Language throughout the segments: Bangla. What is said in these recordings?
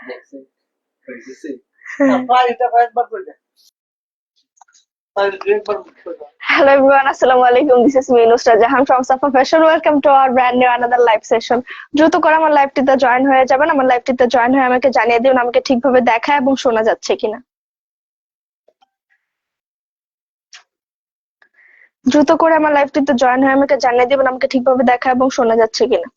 Hello everyone, Assalamu alaikum. This is me, Nusrat Jahan from Safa Fashion. Welcome to our brand new another live session. দ্রুত করে আমার লাইভটিতে জয়েন হয়ে যাবেন। আমার লাইভটিতে জয়েন হয়ে আমাকে জানিয়ে দিন আমাকে ঠিকভাবে দেখা এবং শোনা যাচ্ছে কিনা। দ্রুত করে আমার লাইভটিতে জয়েন হয়ে আমাকে জানিয়ে দিবেন আমাকে ঠিকভাবে দেখা এবং শোনা যাচ্ছে কিনা।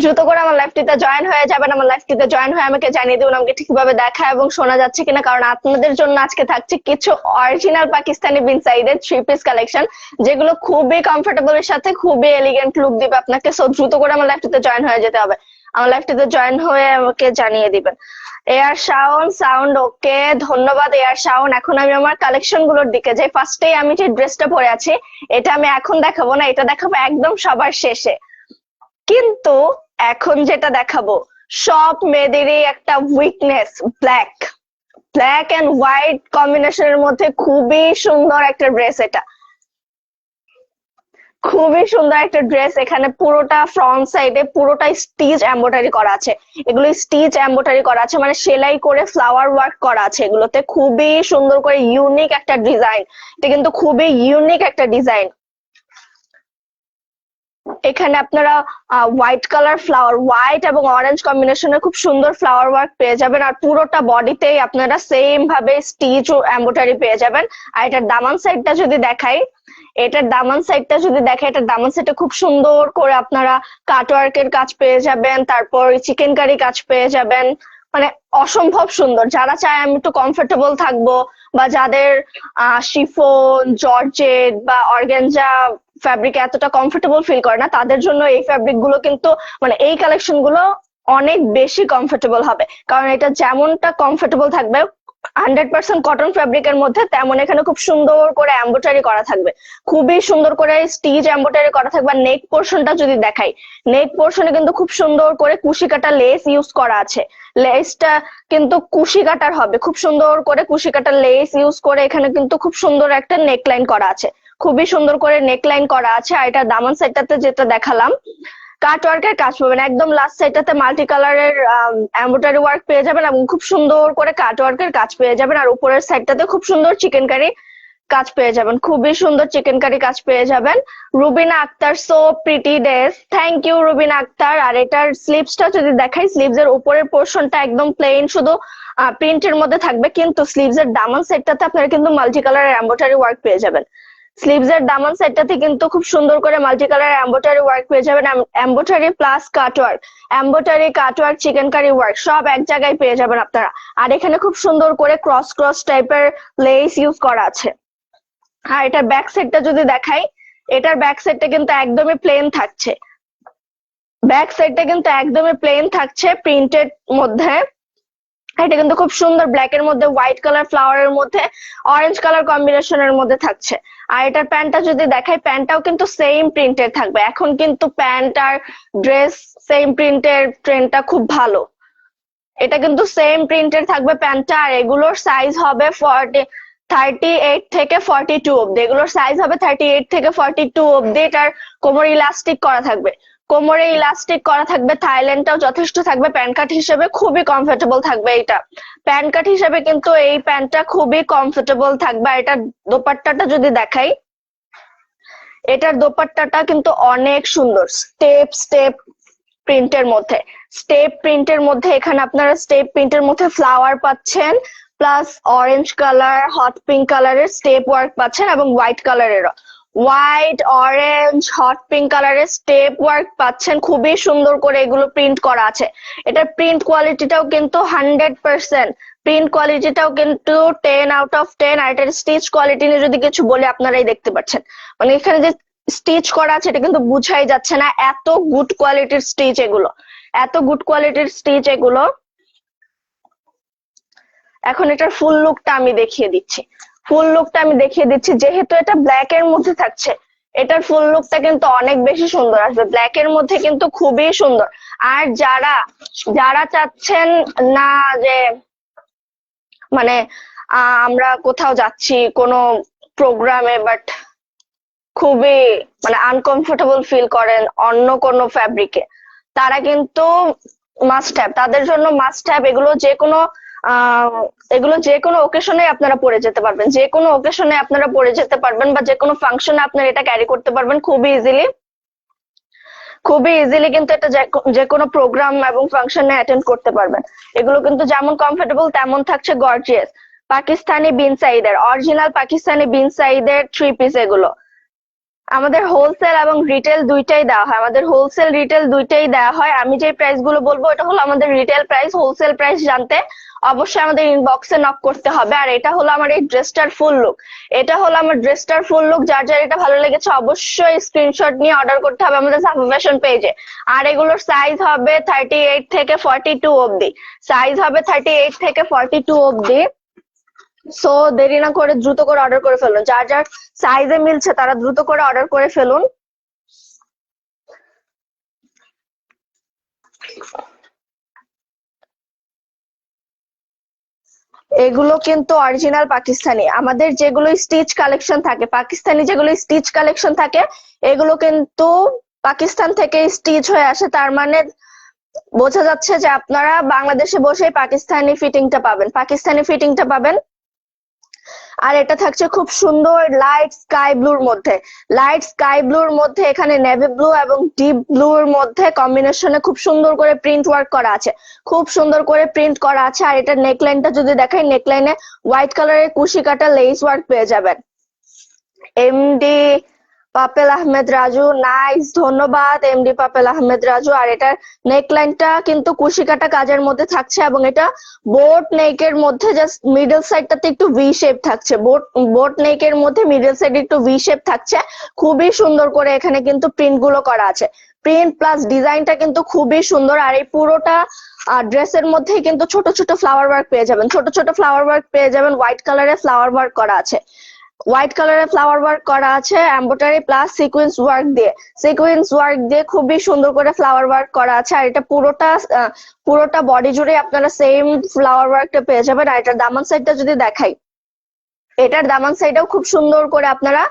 দ্রুত করে আমার লাইভটিতে জয়েন হয়ে যাবেন। আমার লাইভটিতে জয়েন হয়ে আমাকে জানিয়ে দিন আমাকে ঠিকভাবে দেখা এবং শোনা যাচ্ছে কিনা, কারণ আপনাদের জন্য আজকে থাকছে কিছু অরিজিনাল পাকিস্তানি বিনসাইডের 3 পিস কালেকশন, যেগুলো খুবই কমফোর্টেবলের সাথে খুবই এলিগেন্ট লুক দিবে আপনাকে। সো দ্রুত করে আমার লাইভটিতে জয়েন হয়ে যেতে হবে। আমার লাইভটিতে জয়েন হয়ে আমাকে জানিয়ে দিবেন। এয়ার সাউন্ড ওকে, ধন্যবাদ এয়ার সাউন্ড। এখন আমি আমার কালেকশন গুলোর দিকে যাই। ফার্স্টেই আমি যে ড্রেসটা পরে আছি এটা আমি এখন দেখাবো না, এটা দেখাবো একদম সবার শেষে। কিন্তু এখন যেটা দেখাবো সব মেয়েদেরই একটা উইকনেস, ব্ল্যাক এন্ড হোয়াইট কম্বিনেশনের মধ্যে খুবই সুন্দর একটা ড্রেস। এটা খুবই সুন্দর একটা ড্রেস। এখানে পুরোটা ফ্রন্ট সাইডে পুরোটা স্টিচ এমব্রয়ডারি করা আছে। এগুলো স্টিচ এমব্রয়ডারি করা আছে, মানে সেলাই করে ফ্লাওয়ার ওয়ার্ক করা আছে। এগুলোতে খুবই সুন্দর করে ইউনিক একটা ডিজাইন। এটা কিন্তু খুবই ইউনিক একটা ডিজাইন। এখানে আপনারা হোয়াইট কালার ফ্লাওয়ার, হোয়াইট এবং অরেঞ্জ কম্বিনেশনের খুব সুন্দর ফ্লাওয়ার ওয়ার্ক পেয়ে যাবেন। আর পুরোটা বডিতেই আপনারা সেম ভাবে স্টিচ ও এমব্রয়ডারি পেয়ে যাবেন। আর এটার দামান সাইডটা যদি দেখাই, এটার দামান সাইডে খুব সুন্দর করে আপনারা কাটওয়ার্কের কাজ পেয়ে যাবেন, তারপর চিকেন কারি কাজ পেয়ে যাবেন। মানে অসম্ভব সুন্দর। যারা চায় আমি একটু কমফোর্টেবল থাকবো, বা যাদের শিফন, জর্জেট বা অর্গানজা ফ্যাব্রিক এতটা কমফোর্টেবল ফিল করে না, তাদের জন্য এই ফ্যাব্রিক গুলো কিন্তু মানে এই কালেকশন গুলো অনেক বেশি কমফোর্টেবল হবে। কারণ এটা যেমনটা কমফোর্টেবল থাকবে 100% কটন ফ্যাব্রিকের মধ্যে, তেমন এখানে খুব সুন্দর করে এমব্রয়ডারি করা থাকবে, খুবই সুন্দর করে স্টিচ এমব্রয়ডারি করা থাকবে। আর নেক পোর্শনটা যদি দেখাই, নেক পোর্শনে কিন্তু খুব সুন্দর করে কুশি কাটা লেস ইউজ করা আছে। লেসটা কিন্তু কুশি কাটার হবে, খুব সুন্দর করে কুশি কাটার লেস ইউজ করে এখানে কিন্তু খুব সুন্দর একটা নেকলাইন করা আছে, খুবই সুন্দর করে নেকলাইন করা আছে। আর এটা দামান সাইডটাতে যেটা দেখালাম কাটওয়ার্কের কাজ পাবেন, একদম লাস্ট সাইডটাতে মাল্টি কালারের এমব্রয়ডারি ওয়ার্ক পেয়ে যাবেন এবং খুব সুন্দর করে কাটওয়ার্কের কাজ পেয়ে যাবেন। আর উপরের সাইডটাতে খুব সুন্দর চিকেন কারি কাজ পেয়ে যাবেন, খুবই সুন্দর চিকেন কারি কাজ পেয়ে যাবেন। Rubina Akhtar, so pretty dress, thank you Rubina Akhtar. আর এটার স্লিভসটা যদি দেখাই, স্লিভস এর উপরের পোর্শনটা একদম প্লেন, শুধু প্রিন্টের মধ্যে থাকবে, কিন্তু স্লিভস এর দামান সাইডটাতে আপনারা কিন্তু মাল্টি কালারের এমব্রয়ডারি ওয়ার্ক পেয়ে যাবেন। স্লিভস এর দামান সাইডটাতে কিন্তু খুব সুন্দর করে মাল্টি কালার এমব্রয়ডারি ওয়ার্ক পেয়ে যাবেন। Embroidery plus cutwork, embroidery cutwork chikankari work সব এক জায়গায় পেয়ে যাবেন আপনারা। আর এখানে খুব সুন্দর করে ক্রস টাইপের লেস ইউজ করা আছে। আর এটার ব্যাক সাইডটা যদি দেখাই, এটার ব্যাক সাইডটা কিন্তু একদমই প্লেন থাকছে, প্রিন্টেড মধ্যে। এটা কিন্তু খুব সুন্দর ব্ল্যাক এর মধ্যে হোয়াইট কালার ফ্লাওয়ারের মধ্যে অরেঞ্জ কালার কম্বিনেশনের মধ্যে থাকছে। আর এটার প্যান্টটা যদি দেখাই, প্যান্টটাও কিন্তু সেম প্রিন্টের থাকবে। এখন কিন্তু প্যান্ট আর ড্রেস সেম প্রিন্টের ট্রেন্ডটা খুব ভালো। এটা কিন্তু সেম প্রিন্টের থাকবে প্যান্টটা। আর এগুলোর সাইজ হবে 38 থেকে 42 অব্দি। এগুলোর সাইজ হবে 38 থেকে 42 অব্দি। এটার কোমর ইলাস্টিক করা থাকবে, থাইল্যান্ডটাও যথেষ্ট থাকবে প্যান্ট কাট হিসেবে, খুবই কমফোর্টেবল থাকবে। এটা প্যান্ট কাট হিসেবে কিন্তু এই প্যান্টটা খুবই কমফোর্টেবল থাকবে। আর এটার দোপাট্টাটা যদি দেখাই, এটার দোপাট্টাটা কিন্তু অনেক সুন্দর, স্টেপ প্রিন্টের মধ্যে এখানে আপনারা স্টেপ প্রিন্টের মধ্যে ফ্লাওয়ার পাচ্ছেন, plus orange colour, hot pink কালারের স্টেপ ওয়ার্ক পাচ্ছেন এবং হোয়াইট কালারেরও, হোয়াইট, অরেঞ্জ, হট পিঙ্ক কালারের স্টেপ ওয়ার্ক পাচ্ছেন। খুবই সুন্দর করে এগুলো প্রিন্ট করা আছে। এটার প্রিন্ট কোয়ালিটিটাও কিন্তু 100%, 10 আউট অফ 10। আর এটার স্টিচ কোয়ালিটি নিয়ে যদি কিছু বলে, আপনারাই দেখতে পাচ্ছেন, মানে এখানে যে স্টিচ করা আছে এটা কিন্তু বুঝাই যাচ্ছে না, এত গুড কোয়ালিটির স্টিচ এগুলো, এখন এটার ফুল লুকটা আমি দেখিয়ে দিচ্ছি। যেহেতু এটা ব্ল্যাক এর মধ্যে থাকছে, এটার ফুল লুকটা কিন্তু অনেক বেশি সুন্দর আসবে। ব্ল্যাক এর মধ্যে কিন্তু খুবই সুন্দর। আর যারা যারা চাচ্ছেন না যে মানে আমরা কোথাও যাচ্ছি কোনো প্রোগ্রামে, বাট খুবই মানে আনকমফোর্টেবল ফিল করেন অন্য কোনো ফ্যাব্রিকে, তারা কিন্তু মাস্ট হ্যাভ, তাদের জন্য মাস্ট হ্যাভ। এগুলো যে কোনো ওকেশনে আপনারা পরে যেতে পারবেন, বা যে কোনো ফাংশনে আপনারা এটা ক্যারি করতে পারবেন খুবই ইজিলি কিন্তু এটা যে কোনো প্রোগ্রাম এবং ফাংশনে অ্যাটেন্ড করতে পারবেন। এগুলো কিন্তু যেমন কমফোর্টেবল তেমন থাকছে গর্জিয়াস। পাকিস্তানি বিন সাইদের, অরিজিনাল পাকিস্তানি বিন সাইদের 3 পিস এগুলো। আমাদের হোলসেল এবং রিটেল দুইটাই দেওয়া হয়। আমি যে প্রাইস গুলো বলবো এটা হলো আমাদের রিটেল প্রাইস। হোলসেল প্রাইস জানতে অবশ্যই আমাদের ইনবক্সে নক করতে হবে। আর এটা হলো আমার এই ড্রেসটার ফুল লুক। যার যার এটা ভালো লেগেছে অবশ্যই স্ক্রিনশট নিয়ে অর্ডার করতে হবে আমাদের সাফা ফ্যাশন পেজে। আর এগুলোর সাইজ হবে 38 থেকে 42 অব্দি। সো দেরি না করে দ্রুত করে অর্ডার করে ফেলুন। যার যার সাইজে মিলছে তারা দ্রুত করে অর্ডার করে ফেলুন। এগুলো কিন্তু অরিজিনাল পাকিস্তানি। আমাদের যেগুলো স্টিচ কালেকশন থাকে, পাকিস্তানি যেগুলো স্টিচ কালেকশন থাকে, এগুলো কিন্তু পাকিস্তান থেকে স্টিচ হয়ে আসে। তার মানে বোঝা যাচ্ছে যে আপনারা বাংলাদেশে বসেই পাকিস্তানি ফিটিংটা পাবেন। আর এটা থাকছে খুব সুন্দর লাইট স্কাই ব্লুর মধ্যে এখানে নেভি ব্লু এবং ডিপ ব্লুর মধ্যে কম্বিনেশনে খুব সুন্দর করে প্রিন্ট করা আছে। আর এটা নেকলাইনটা যদি দেখাই, নেকলাইনে হোয়াইট কালারের কুশি কাটা লেস ওয়ার্ক পেয়ে যাবেন। এমডি পাপেল আহমেদ রাজু, নাইস, ধন্যবাদ এমডি পাপেল আহমেদ রাজু। আর এটার নেকলাইনটা কিন্তু কুশি কাটা কাজের মধ্যে থাকছে এবং এটা বোট নেকের মধ্যে জাস্ট মিডল সাইডটাতে একটু ভি শেপ থাকছে। বোট নেকের মধ্যে মিডল সাইডে একটু ভি শেপ থাকছে। খুবই সুন্দর করে এখানে কিন্তু প্রিন্ট গুলো করা আছে। প্রিন্ট প্লাস ডিজাইনটা কিন্তু খুবই সুন্দর। আর এই পুরোটা ড্রেসের মধ্যেই কিন্তু ছোট ছোট ফ্লাওয়ার ওয়ার্ক পেয়ে যাবেন। হোয়াইট কালারের ফ্লাওয়ার ওয়ার্ক করা আছে এমব্রয়ডারি প্লাস সিকোয়েন্স ওয়ার্ক দিয়ে খুবই সুন্দর করে ফ্লাওয়ার ওয়ার্ক করা আছে। আর এটা পুরোটা বডি জুড়ে আপনারা সেম ফ্লাওয়ার ওয়ার্কটা পেয়ে যাবেন। আর এটার দামান সাইডটা যদি দেখাই, এটার দামান সাইডেও খুব সুন্দর করে আপনারা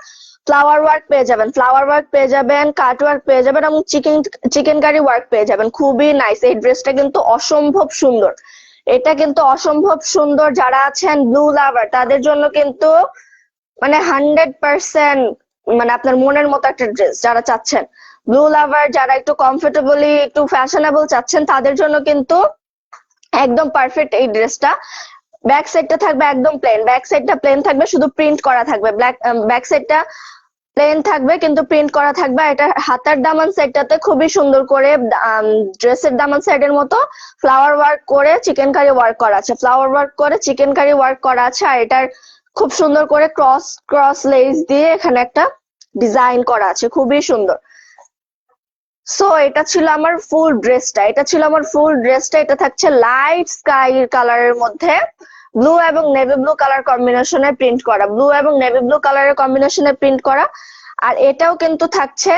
ফ্লাওয়ার ওয়ার্ক পেয়ে যাবেন, কাট ওয়ার্ক পেয়ে যাবেন এবং চিকেন কারি ওয়ার্ক পেয়ে যাবেন। খুবই নাইস। এই ড্রেসটা কিন্তু অসম্ভব সুন্দর। যারা আছেন ব্লু লাভার তাদের জন্য কিন্তু মানে 100% মানে আপনার মনের মতো একটা ড্রেস। যারা চাচ্ছেন ব্লু লাভার, যারা একটু কমফোর্টেবলি একটু ফ্যাশনেবল চাচ্ছেন, তাদের জন্য কিন্তু একদম পারফেক্ট এই ড্রেসটা। ব্যাক সাইডটা থাকবে একদম প্লেন থাকবে, শুধু প্রিন্ট করা থাকবে। ব্যাক সাইডটা প্লেন থাকবে কিন্তু প্রিন্ট করা থাকবে। এটা হাতার দামান সাইডটাতে খুবই সুন্দর করে ড্রেসের দামান সাইডের মতো ফ্লাওয়ার ওয়ার্ক করে চিকেন কারি ওয়ার্ক করা আছে। আর এটার খুব সুন্দর করে ক্রস লেস দিয়ে এখানে একটা ডিজাইন করা আছে, খুবই সুন্দর। সো এটা ছিল আমার ফুল ড্রেসটা। এটা থাকছে লাইট স্কাই কালারের মধ্যে ব্লু এবং নেভি ব্লু কালার কম্বিনেশনে প্রিন্ট করা। আর এটাও কিন্তু থাকছে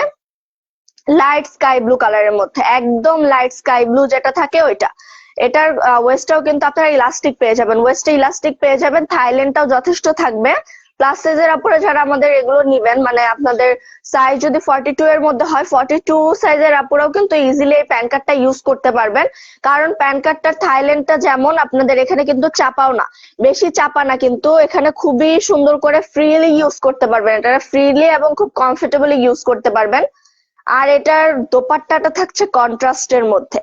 লাইট স্কাই ব্লু কালারের মধ্যে, একদম লাইট স্কাই ব্লু যেটা থাকে ওইটা। এটার ওয়েস্টটাও কিন্তু আপনারা ইলাস্টিক পেয়ে যাবেন। থাইল্যান্ডটাও যথেষ্ট থাকবে। প্লাস সাইজের আপুরা যারা আমাদের এগুলো নিবেন, মানে আপনাদের সাইজ যদি 42 এর মধ্যে হয়, 42 সাইজের আপুরাও কিন্তু ইজিলি এই প্যান কার্ডটা ইউজ করতে পারবেন। কারণ প্যান কার্ডটার থাইল্যান্ডটা যেমন আপনাদের এখানে কিন্তু বেশি চাপা না, কিন্তু এখানে খুবই সুন্দর করে ফ্রিলি ইউজ করতে পারবেন। এটা ফ্রিলি এবং খুব কমফোর্টেবলি ইউজ করতে পারবেন। আর এটার দোপাট্টাটা থাকছে কন্ট্রাস্টের মধ্যে,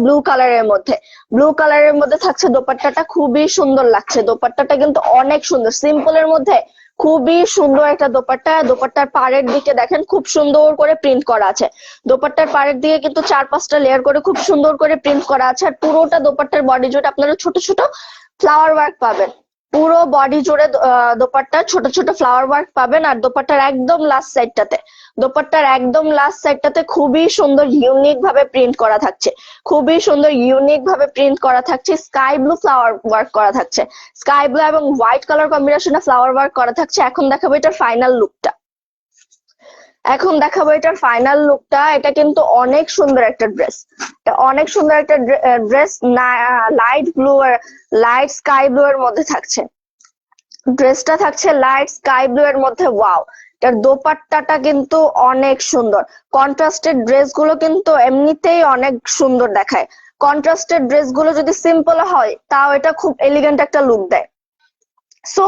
ব্লু কালারের মধ্যে থাকছে দোপাট্টাটা। খুবই সুন্দর লাগছে দোপাট্টাটা, কিন্তু অনেক সুন্দর। সিম্পলের মধ্যে খুবই সুন্দর একটা দোপাট্টার পাড়ের দিকে দেখেন খুব সুন্দর করে প্রিন্ট করা আছে। দোপাট্টার পাড়ের দিকে কিন্তু 4-5টা লেয়ার করে খুব সুন্দর করে প্রিন্ট করা আছে। আর পুরোটা দোপাট্টার বডি জুড়ে আপনারা ছোট ছোট ফ্লাওয়ার ওয়ার্ক পাবেন। পুরো বডি জুড়ে দোপাট্টা ছোট ছোট ফ্লাওয়ার ওয়ার্ক পাবেন। আর দোপাট্টার একদম লাস্ট সাইডটাতে দোপাট্টার একদম লাস্ট সাইডটাতে খুবই সুন্দর ইউনিক ভাবে প্রিন্ট করা থাকছে, খুবই সুন্দর ইউনিক ভাবে প্রিন্ট করা থাকছে, স্কাই ব্লু ফ্লাওয়ার ওয়ার্ক করা থাকছে, স্কাই ব্লু এবং হোয়াইট কালার কম্বিনেশনে ফ্লাওয়ার ওয়ার্ক করা থাকছে। এখন দেখাবো এটার ফাইনাল লুকটা। এখন দেখাবো এটার ফাইনাল লুকটা। এটা কিন্তু অনেক সুন্দর একটা ড্রেস, এটা অনেক সুন্দর একটা ড্রেস, লাইট ব্লু আর লাইট স্কাই ব্লু এর মধ্যে থাকছে। ড্রেসটা থাকছে লাইট স্কাই ব্লু এর মধ্যে। ওয়াও, এটার দোপাট্টাটা কিন্তু অনেক সুন্দর। কন্ট্রাস্টেড ড্রেস গুলো কিন্তু এমনিতেই অনেক সুন্দর দেখায়। কন্ট্রাস্টেড ড্রেস গুলো যদি সিম্পল হয় তাও এটা খুব এলিগেন্ট একটা লুক দেয়। সো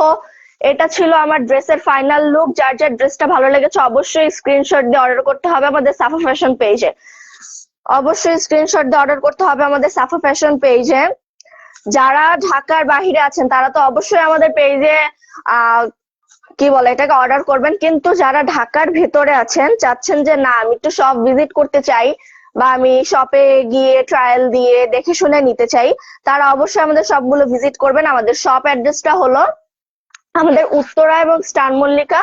এটা ছিল আমার ড্রেসের ফাইনাল লুক। যার যার ড্রেসটা ভালো লেগেছে অবশ্যই স্ক্রিনশট দিয়ে অর্ডার করতে হবে আমাদের সাফা ফ্যাশন পেজে। অবশ্যই স্ক্রিনশট দিয়ে অর্ডার করতে হবে আমাদের সাফা ফ্যাশন পেজে। যারা ঢাকার বাহিরে আছেন তারা তো অবশ্যই আমাদের পেজে কি বলে এটাকে অর্ডার করবেন, কিন্তু যারা ঢাকার ভেতরে আছেন, চাচ্ছেন যে না আমি একটু শপ ভিজিট করতে চাই বা আমি শপে গিয়ে ট্রায়াল দিয়ে দেখে শুনে নিতে চাই, তারা অবশ্যই আমাদের শপগুলো ভিজিট করবেন। আমাদের শপ অ্যাড্রেসটা হলো আমাদের উত্তরা এবং স্টার মল্লিকা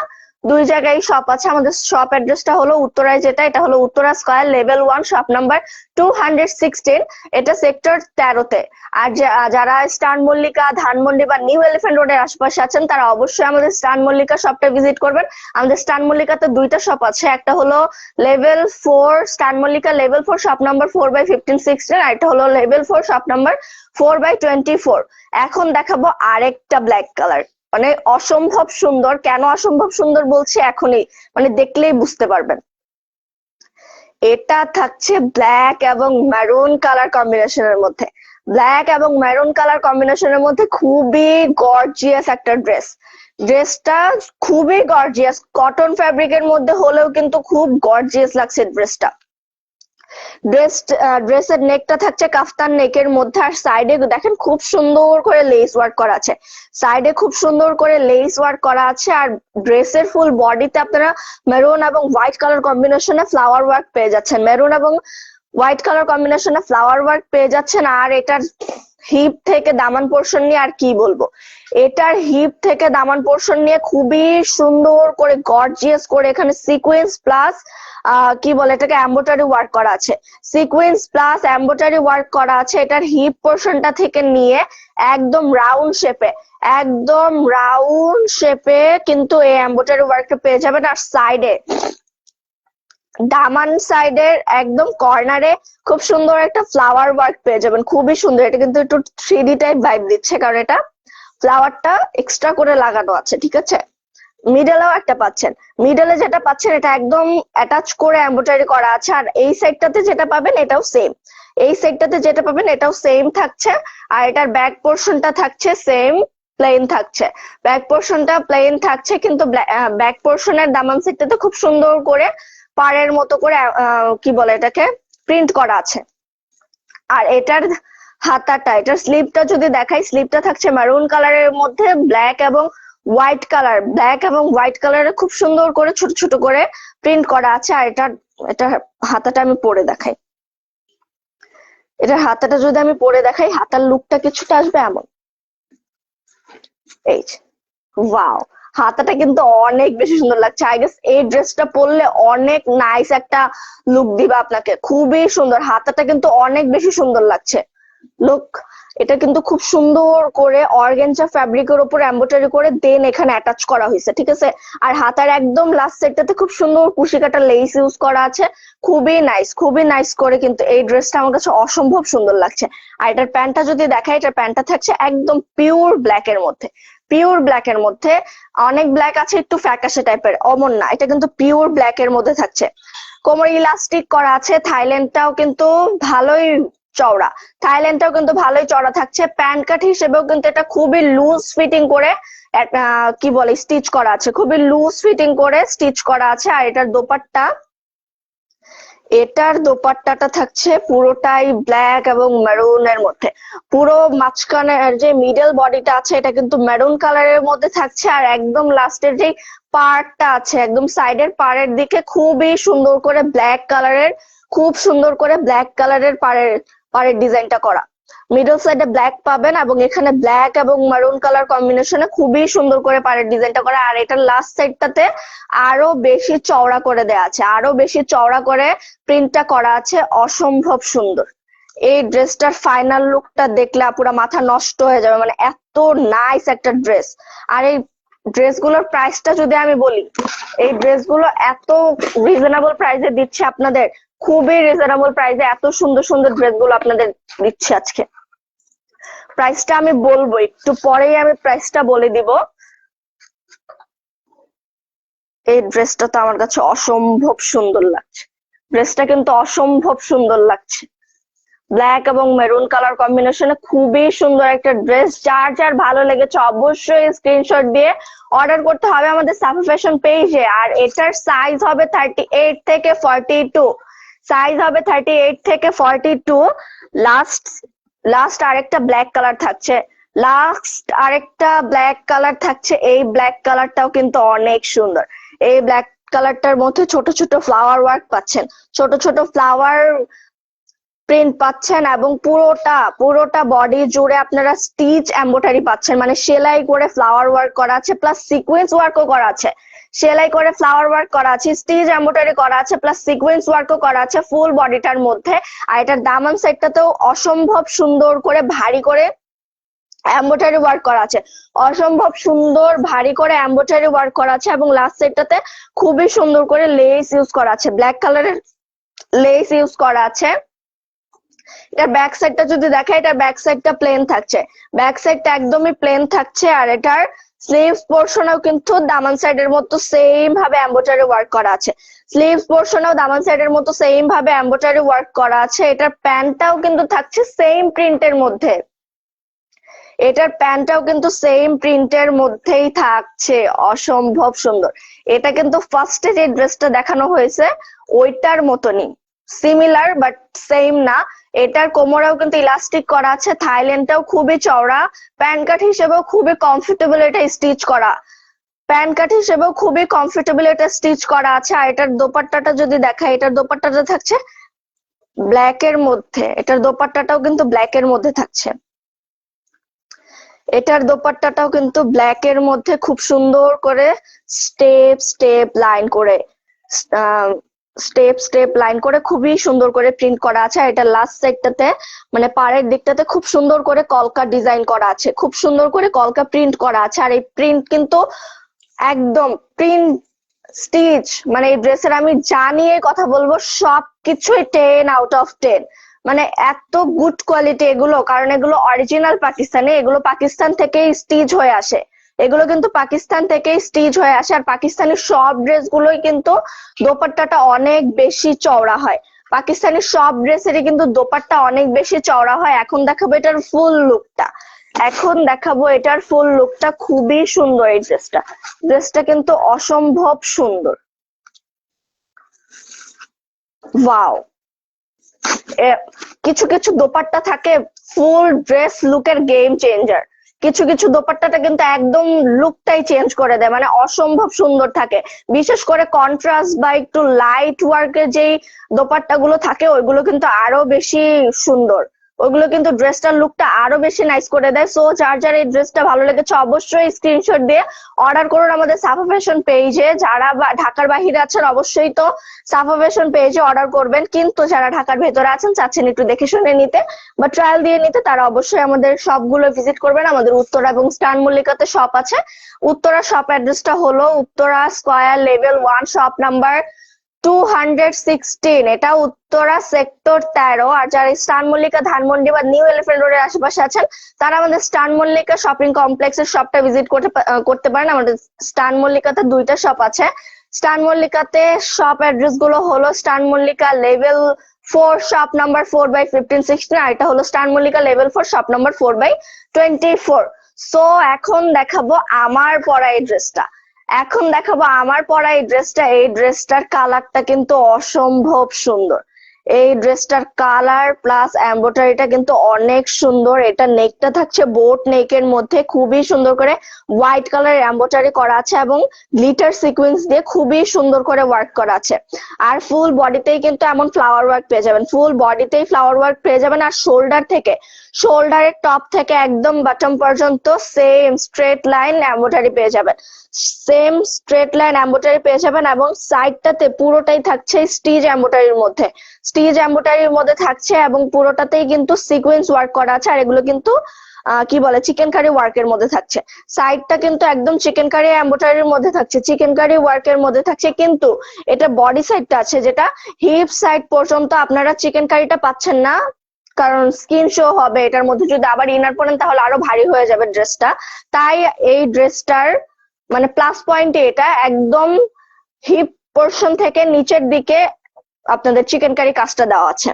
দুই জায়গায় শপ আছে। আমাদের শপ অ্যাড্রেসটা হলো উত্তরায়, যেটা এটা হলো Uttara square level 1 shop number 216, এটা সেক্টর 13-তে। আর যারা স্টার মল্লিকা, ধানমন্ডি বা নিউ এলিফ্যান্ট রোডের আশপাশে আছেন তারা অবশ্যই আমাদের স্টার মল্লিকা শপটা ভিজিট করবেন। আমাদের স্টার মল্লিকাতে দুইটা শপ আছে, একটা হলো level 4 star Mallika level 4 shop number 4/1516, আর এটা হলো লেভেল 4 শপ নাম্বার 4/24। এখন দেখাবো আরেকটা ব্ল্যাক কালার, মানে অসম্ভব সুন্দর। কেন অসম্ভব সুন্দর বলছি এখনই, মানে দেখলেই বুঝতে পারবেন। এটা থাকছে ব্ল্যাক এবং মেরুন কালার কম্বিনেশনের মধ্যে, ব্ল্যাক এবং মেরুন কালার কম্বিনেশনের মধ্যে খুবই গর্জিয়াস একটা ড্রেস। ড্রেসটা খুবই গর্জিয়াস, কটন ফ্যাব্রিকের মধ্যে হলেও কিন্তু খুব গর্জিয়াস লাগছে ড্রেসটা। ড্রেসের নেকটা থাকছে কাফতান নেকের মধ্যে, আর সাইডে দেখেন খুব সুন্দর করে লেস ওয়ার্ক করা আছে, সাইডে খুব সুন্দর করে লেস ওয়ার্ক করা আছে। আর ড্রেসের ফুল বডিতে আপনারা মেরুন এবং হোয়াইট কালার কম্বিনেশনে ফ্লাওয়ার ওয়ার্ক পেয়ে যাচ্ছেন, মেরুন এবং হোয়াইট কালার কম্বিনেশনে ফ্লাওয়ার ওয়ার্ক পেয়ে যাচ্ছেন। আর এটার হিপ থেকে দামান পোর্শন নিয়ে আর কি বলবো, এটার হিপ থেকে দামান পোর্শন নিয়ে খুবই সুন্দর করে গর্জিয়াস করে এখানে সিকোয়েন্স প্লাস কি বলে এটাকে এমব্রয়ডারি ওয়ার্ক করা আছে, সিকোয়েন্স প্লাস এমব্রয়ডারি ওয়ার্ক করা আছে। এটার হিপ পোর্শনটা থেকে নিয়ে একদম রাউন্ড শেপে, একদম রাউন্ড শেপে কিন্তু এই এমব্রয়ডারি ওয়ার্কটা পেয়ে যাবেন। আর সাইডে দামান সাইডের একদম কর্নারে খুব সুন্দর একটা ফ্লাওয়ার ওয়ার্ক পেয়ে যাবেন, খুবই সুন্দর। এটা কিন্তু একটু 3D টাইপ ভাইব দিচ্ছে, কারণ এটা ফ্লাওয়ারটা এক্সট্রা করে লাগানো আছে, ঠিক আছে। মিডলেও একটা পাচ্ছেন, মিডলে যেটা পাচ্ছেন এটা একদম অ্যাটাচ করে এমব্রয়ডারি করা আছে। আর এই সাইডটাতে যেটা পাবেন এটাও সেম, এই সাইডটাতে যেটা পাবেন এটাও সেম থাকছে। আর এটার ব্যাক পোর্শনটা থাকছে সেম, প্লেন থাকছে, ব্যাক পোর্শনটা প্লেন থাকছে, কিন্তু ব্যাক পোর্শনের দামান সাইডটাতে খুব সুন্দর করে পাড়ের মতো করে কি বলে এটাকে প্রিন্ট করা আছে। আর এটার হাতাটা, এটার স্লিভটা যদি দেখাই, স্লিভটা থাকছে মেরুন কালারের মধ্যে ব্ল্যাক এবং হোয়াইট কালার, ব্ল্যাক এবং হোয়াইট কালারে খুব সুন্দর করে ছোট ছোট করে প্রিন্ট করা আছে। আর এটা হাতাটা আমি পরে দেখাই, এটার হাতাটা যদি আমি পরে দেখাই, হাতার লুকটা কিছুটা আসবে এমন, এই ওয়াও, হাতাটা কিন্তু অনেক বেশি সুন্দর লাগছে। আই গেস এই ড্রেসটা পরলে অনেক নাইস একটা লুক দিবা আপনাকে, খুবই সুন্দর। হাতাটা কিন্তু অনেক বেশি সুন্দর লাগছে লুক। এটা কিন্তু খুব সুন্দর করে অর্গানজা ফ্যাব্রিকের উপর এমব্রয়ডারি করে দেন এখানে অ্যাটাচ করা হয়েছে, ঠিক আছে। আর হাতার একদম লাস্ট সাইডটাতে খুব সুন্দর কুশি কাটা লেস ইউজ করা আছে, খুবই নাইস, খুবই নাইস করে কিন্তু এই ড্রেসটা আমার কাছে অসম্ভব সুন্দর লাগছে। আর এটার প্যান্টটা যদি দেখাই, এটার প্যান্টটা থাকছে একদম পিওর ব্ল্যাক এর মধ্যে, পিওর ব্ল্যাক এর মধ্যে। অনেক ব্ল্যাক আছে একটু ফ্যাকাশে টাইপের, অমন না, এটা কিন্তু পিওর ব্ল্যাক এর মধ্যে থাকছে। কোমর ইলাস্টিক করা আছে, থাইল্যান্ডটাও কিন্তু ভালোই চওড়া, থাইল্যান্ডটাও কিন্তু ভালোই চওড়া থাকছে। প্যান্ট কাট হিসেবেও কিন্তু এটা খুবই লুজ ফিটিং করে কি বলে স্টিচ করা আছে, খুবই লুজ ফিটিং করে স্টিচ করা আছে। আর এটার দোপাট্টা, এটার দোপাট্টাটা থাকছে পুরোটাই ব্ল্যাক এবং মেরুন এর মধ্যে, পুরো মাঝখানে যে মিডল বডিটা আছে এটা কিন্তু মেরুন কালারের মধ্যে থাকছে। আর একদম লাস্টের যে পার্টটা আছে একদম সাইডের পাড়ের দিকে খুবই সুন্দর করে ব্ল্যাক কালারের, খুব সুন্দর করে ব্ল্যাক কালারের পাড়ের ডিজাইনটা করা, মিডল সাইডে ব্ল্যাক পাবেন এবং এখানে ব্ল্যাক এবং মারুন কালার কম্বিনেশনে খুবই সুন্দর করে পাড়ের ডিজাইনটা করা। আর এটার লাস্ট সাইডটাতে আরো বেশি চওড়া করে দেয়া আছে, আরো বেশি চওড়া করে প্রিন্টটা করা আছে, অসম্ভব সুন্দর। এই ড্রেসটার ফাইনাল লুকটা দেখলে পুরো মাথা নষ্ট হয়ে যাবে, মানে এত নাইস একটা ড্রেস। আর এই ড্রেসগুলোর প্রাইসটা যদি আমি বলি, এই ড্রেসগুলো এত রিজনেবল প্রাইসে দিচ্ছে আপনাদের, খুবই রিজনেবল প্রাইসে এত সুন্দর সুন্দর ড্রেসগুলো আপনাদের দিচ্ছে আজকে। প্রাইসটা আমি বলবো একটু পরেই, আমি প্রাইসটা বলে দিব। এই ড্রেসটা তো আমার কাছে অসম্ভব সুন্দর লাগছে, ড্রেসটা কিন্তু অসম্ভব সুন্দর লাগছে। ব্ল্যাক এবং মেরুন কালার কম্বিনেশনে খুবই সুন্দর একটা ড্রেস। যার যার ভালো লেগেছে অবশ্যই স্ক্রিনশট দিয়ে অর্ডার করতে হবে আমাদের সাফা ফ্যাশন পেজে। আর এটার সাইজ হবে 38 থেকে 42, সাইজ হবে 38 থেকে 42। লাস্ট লাস্ট আরেকটা ব্ল্যাক কালার থাকছে, লাস্ট আরেকটা ব্ল্যাক কালার থাকছে। এই ব্ল্যাক কালারটাও কিন্তু অনেক সুন্দর। এই ব্ল্যাক কালারটার মধ্যে ছোট ছোট ফ্লাওয়ার ওয়ার্ক পাচ্ছেন, ছোট ছোট ফ্লাওয়ার প্রিন্ট পাচ্ছেন এবং পুরোটা বডি জুড়ে আপনারা স্টিচ এমব্রয়ডারি পাচ্ছেন, মানে সেলাই করে ফ্লাওয়ার ওয়ার্ক করা আছে প্লাস সিকোয়েন্স ওয়ার্কও করা আছে। সেলাই করে ফ্লাওয়ার ওয়ার্ক করা আছে, স্টিচ এমব্রয়ডারি করা আছে প্লাস সিকোয়েন্স ওয়ার্কও করা আছে ফুল বডিটার মধ্যে। আর এটার দামান সাইডটাতেও অসম্ভব সুন্দর করে ভারী করে এমব্রয়ডারি ওয়ার্ক করা আছে, অসম্ভব সুন্দর ভারী করে এমব্রয়ডারি ওয়ার্ক করা আছে। এবং লাস্ট সাইডটাতে খুবই সুন্দর করে লেস ইউজ করা আছে, ব্ল্যাক কালারের লেস ইউজ করা আছে। এটার ব্যাক সাইডটা যদি দেখা, এটার ব্যাক সাইডটা প্লেন থাকছে, ব্যাক সাইডটা একদমই প্লেন থাকছে। আর এটার স্লিভস পোর্শনেও কিন্তু দামান সাইডের মতো সেম ভাবে এমব্রয়ডারি ওয়ার্ক করা আছে, স্লিভস পোর্শনেও দামান সাইডের মতো সেম ভাবে এমব্রয়ডারি ওয়ার্ক করা আছে। এটার প্যান্টটাও কিন্তু থাকছে সেম প্রিন্টের মধ্যে, এটার প্যান্টটাও কিন্তু সেম প্রিন্টের মধ্যেই থাকছে, অসম্ভব সুন্দর। এটা কিন্তু ফার্স্টে যে ড্রেসটা দেখানো হয়েছে ওইটার মতনই, সিমিলার বাট সেম না। এটার কোমরেও কিন্তু ইলাস্টিক করা আছে, থাইল্যান্ডটাও খুবই চওড়া, প্যান্ট কাট হিসেবেও খুবই কমফোর্টেবল এটা স্টিচ করা, প্যান্ট কাট হিসেবেও খুবই কমফোর্টেবল এটা স্টিচ করা আছে। আর এটার দোপাট্টাটা যদি দেখা, এটার দোপাট্টাটা থাকছে ব্ল্যাক এর মধ্যে, এটার দোপাট্টাটাও কিন্তু ব্ল্যাক এর মধ্যে থাকছে, এটার দোপাট্টাটাও কিন্তু ব্ল্যাক এর মধ্যে খুব সুন্দর করে স্টেপ স্টেপ লাইন করে খুবই সুন্দর করে প্রিন্ট করা আছে। আর এটা লাস্ট সাইডটাতে মানে পাড়ের দিকটাতে খুব সুন্দর করে কলকা ডিজাইন করা আছে, খুব সুন্দর করে কলকা প্রিন্ট করা আছে। আর এই প্রিন্ট কিন্তু একদম প্রিন্ট স্টিচ, মানে এই ড্রেসের আমি যা নিয়ে কথা বলবো সবকিছুই 10 আউট অফ 10, মানে এত গুড কোয়ালিটি এগুলো। কারণ এগুলো অরিজিনাল পাকিস্তানি, এগুলো পাকিস্তান থেকেই স্টিচ হয়ে আসে, এগুলো কিন্তু পাকিস্তান থেকেই স্টিচ হয়ে আসে। আর পাকিস্তানি সব ড্রেস গুলোই কিন্তু দোপাট্টাটা অনেক বেশি চওড়া হয়, পাকিস্তানি সব ড্রেসেরই কিন্তু দোপাট্টা অনেক বেশি চওড়া হয়। এখন দেখাবো এটার ফুল লুকটা, এখন দেখাবো এটার ফুল লুকটা, খুবই সুন্দর এই ড্রেসটা, ড্রেসটা কিন্তু অসম্ভব সুন্দর। ওয়াও, কিছু কিছু দোপাট্টা থাকে ফুল ড্রেস লুকের গেম চেঞ্জার, কিছু কিছু দোপাট্টাটা কিন্তু একদম লুকটাই চেঞ্জ করে দেয়, মানে অসম্ভব সুন্দর থাকে। বিশেষ করে কন্ট্রাস্ট বা একটু লাইট ওয়ার্কের যেই দোপাট্টাগুলো থাকে ওইগুলো কিন্তু আরো বেশি সুন্দর, ওইগুলো কিন্তু ড্রেসটার লুকটা আরো বেশি নাইস করে দেয়। সো যার যার এই ড্রেসটা ভালো লেগেছে অবশ্যই স্ক্রিনশট দিয়ে অর্ডার করুন আমাদের সাফা ফ্যাশন পেজে। যারা ঢাকার বাহিরে আছেন অবশ্যই তো সাফা ফ্যাশন পেজে অর্ডার করবেন, কিন্তু যারা ঢাকার ভেতরে আছেন চাচ্ছেন একটু দেখে শুনে নিতে বা ট্রায়াল দিয়ে নিতে, তারা অবশ্যই আমাদের শপগুলো ভিজিট করবেন। আমাদের উত্তরা এবং স্টান মল্লিকাতে শপ আছে। উত্তরা শপ অ্যাড্রেসটা হলো Uttara square level 1 shop number 216, এটা উত্তরা সেক্টর 13। আর যারা স্টান মল্লিকা ধানমন্ডি বা নিউ এলিফ্যান্ট রোডের আশেপাশে আছেন তারা আমাদের স্টান মল্লিকা শপিং কমপ্লেক্সের শপটা ভিজিট করতে পারেন। আমাদের স্টান মল্লিকাতে 2টা শপ আছে। স্টান মল্লিকাতে শপ অ্যাড্রেস গুলো হলো স্টান মল্লিকা লেভেল 4 শপ নাম্বার 4/1516, আর এটা হলো স্টান Mallika level 4 shop number 4/24। So এখন দেখাবো আমার পরা এই ড্রেসটা, এখন দেখাবো আমার পরা এই ড্রেসটা। এই ড্রেসটার কালারটা কিন্তু অসম্ভব সুন্দর, এই ড্রেসটার কালার প্লাস এমব্রয়ডারিটা কিন্তু অনেক সুন্দর। এটা নেকটা থাকছে বোট নেকের মধ্যে, খুবই সুন্দর করে হোয়াইট কালারের এমব্রয়ডারি করা আছে এবং গ্লিটার সিকোয়েন্স দিয়ে খুবই সুন্দর করে ওয়ার্ক করা আছে। আর ফুল বডিতেই কিন্তু এমন ফ্লাওয়ার ওয়ার্ক পেয়ে যাবেন, ফুল বডিতেই ফ্লাওয়ার ওয়ার্ক পেয়ে যাবেন। আর শোল্ডারের টপ থেকে একদম বটম পর্যন্ত সেম স্ট্রেট লাইন এমব্রয়ডারি পেয়ে যাবেন, সেম স্ট্রেট লাইন এমব্রয়ডারি পেয়ে যাবেন। এবং সাইডটাতে পুরোটাই থাকছে স্টিচ এমব্রয়ডারির মধ্যে, স্টিচ এমব্রয়ডারির মধ্যে থাকছে এবং পুরোটাতেই কিন্তু সিকোয়েন্স ওয়ার্ক করা আছে। আর এগুলো কিন্তু কি বলে চিকেন কারি ওয়ার্কের মধ্যে থাকছে। সাইডটা কিন্তু একদম চিকেন কারি এমব্রয়ডারির মধ্যে থাকছে, চিকেন কারি ওয়ার্কের মধ্যে থাকছে। কিন্তু এটা বডি সাইডটা আছে যেটা হিপ সাইড পর্যন্ত আপনারা চিকেন কারিটা পাচ্ছেন না, কারণ স্কিন শো হবে এটার মধ্যে। যদি আবার ইনার পরেন তাহলে আরো ভারী হয়ে যাবে ড্রেসটা। তাই এই ড্রেসটার মানে প্লাস পয়েন্ট এটা একদম হিপ পোর্শন থেকে নিচের দিকে আপনাদের চিকেন কারি কাজটা দেওয়া আছে,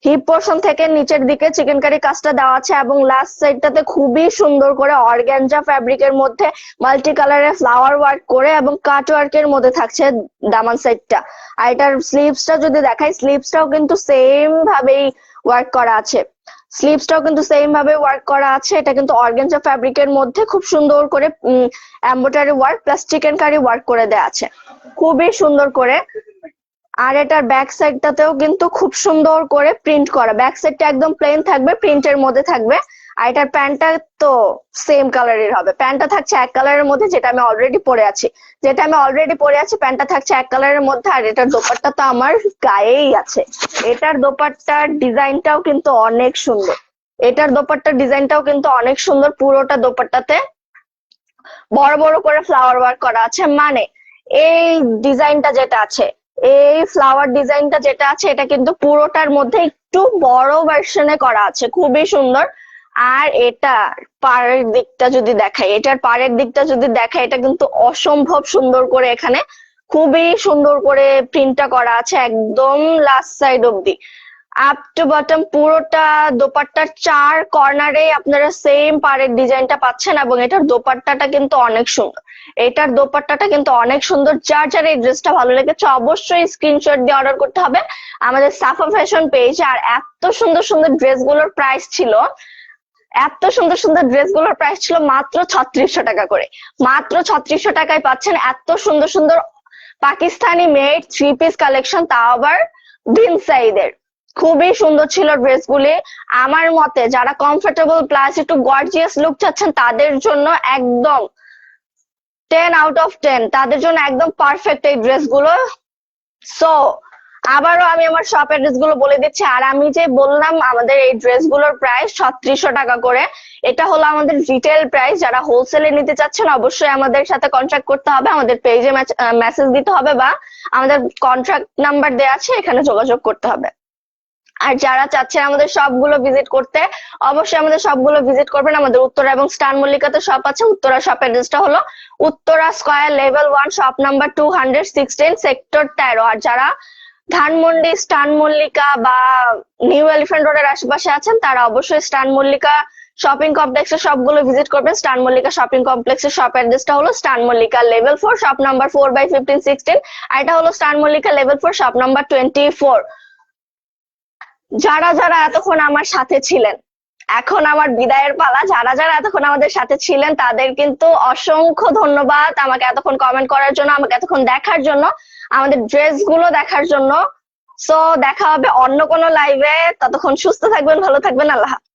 হিপ পোর্শন থেকে নিচের দিকে চিকেন কারি কাজটা দেওয়া আছে। এবং লাস্ট সাইডটাতে খুবই সুন্দর করে অর্গানজা ফ্যাব্রিকের মধ্যে মাল্টি কালারের ফ্লাওয়ার ওয়ার্ক করে এবং কাট ওয়ার্কের মধ্যে থাকছে দামান সাইডটা। আর এটার স্লিভসটা যদি দেখাই, স্লিভসটাও কিন্তু সেম ভাবেই ওয়ার্ক করা আছে, স্লিভসটাও কিন্তু সেম ভাবে ওয়ার্ক করা আছে। এটা কিন্তু অর্গানজা ফ্যাব্রিকের মধ্যে খুব সুন্দর করে embroidery work plus chikankari work করে দেওয়া আছে, খুবই সুন্দর করে। আর এটার ব্যাক সাইডটাতেও কিন্তু খুব সুন্দর করে প্রিন্ট করা, ব্যাক সাইডটা একদম প্লেন থাকবে, প্রিন্টের মধ্যে থাকবে। আর এটার প্যান্টটা তো সেম কালারের হবে, প্যান্টটা থাকছে এক কালারের মধ্যে, যেটা আমি অলরেডি পরে আছি, প্যান্টটা থাকছে এক কালারের মধ্যে। আর এটার দোপাট্টা তো আমার গায়েই আছে, এটার দোপাট্টার ডিজাইনটাও কিন্তু অনেক সুন্দর, পুরোটা দোপাট্টাতে বড় বড় করে ফ্লাওয়ার ওয়ার্ক করা আছে। মানে এই ডিজাইনটা যেটা আছে, এই ফ্লাওয়ার ডিজাইনটা যেটা আছে, এটা কিন্তু পুরোটার মধ্যে একটু বড় ভার্সনে করা আছে, খুবই সুন্দর। আর এটা পাড়ের দিকটা যদি দেখাই, এটা কিন্তু অসম্ভব সুন্দর করে এখানে খুবই সুন্দর করে প্রিন্টটা করা আছে একদম লাস্ট সাইড অব্দি, আপ টু বটম পুরোটা দোপাট্টার চার কর্নারে আপনারা সেম পাড়ের ডিজাইনটা পাচ্ছেন। এবং এটার দোপাট্টাটা কিন্তু অনেক সুন্দর, যার যার এই ড্রেসটা ভালো লেগেছে অবশ্যই স্ক্রিনশট দিয়ে অর্ডার করতে হবে আমাদের সাফা ফ্যাশন পেজে। আর এত সুন্দর সুন্দর ড্রেসগুলোর প্রাইস ছিল মাত্র 3600 টাকা করে, মাত্র 3600 টাকায় পাচ্ছেন এত সুন্দর সুন্দর পাকিস্তানি মেড 3 পিস কালেকশন, তাও আবার ভিন সাইদের। খুবই সুন্দর ছিল ড্রেসগুলি। আমার মতে যারা কমফোর্টেবল প্লাস একটু গর্জিয়াস লুক চাচ্ছেন তাদের জন্য একদম 10 আউট অফ 10, তাদের জন্য একদম পারফেক্ট এই ড্রেসগুলো। সো আবারও আমি আমার শপ অ্যাড্রেস গুলো বলে দিচ্ছি। আর আমি যে বললাম আমাদের এই ড্রেসগুলোর প্রাইস 3600 টাকা করে, এটা হলো আমাদের রিটেল প্রাইস। যারা হোলসেলে নিতে চাচ্ছেন অবশ্যই আমাদের সাথে কন্ট্যাক্ট করতে হবে, আমাদের পেজে মেসেজ দিতে হবে বা আমাদের কন্ট্যাক্ট নাম্বার দেওয়া আছে, এখানে যোগাযোগ করতে হবে। আর যারা চাচ্ছেন আমাদের সবগুলো ভিজিট করতে অবশ্যই আমাদের সবগুলো ভিজিট করবেন। আমাদের উত্তরা এবং স্টার মল্লিকাতে শপ আছে। উত্তরা শপ অ্যাড্রেসটা হলো Uttara square level 1 shop number 216 sector 13। আর যারা ধানমন্ডি স্টান মল্লিকা বা নিউ এলিফ্যান্ট রোডের আশেপাশে আছেন তারা অবশ্যই স্টান মল্লিকা শপিং কমপ্লেক্সের সবগুলো ভিজিট করবেন। স্টান মল্লিকা শপিং কমপ্লেক্সের শপ অ্যাড্রেসটা হলো স্টান মল্লিকা লেভেল 4 শপ নাম্বার 4/1516। আর এটা হলো স্টান মল্লিকা লেভেল 4 শপ নাম্বার 24। যারা যারা এতক্ষণ আমার সাথে ছিলেন, এখন আমার বিদায়ের পালা। যারা যারা এতক্ষণ আমাদের সাথে ছিলেন তাদের কিন্তু অসংখ্য ধন্যবাদ আমাকে এতক্ষণ কমেন্ট করার জন্য, আমাকে এতক্ষণ দেখার জন্য, আমাদের ড্রেসগুলো দেখার জন্য। সো দেখা হবে অন্য কোনো লাইভে, ততক্ষণ সুস্থ থাকবেন, ভালো থাকবেন, আল্লাহ হাফেজ।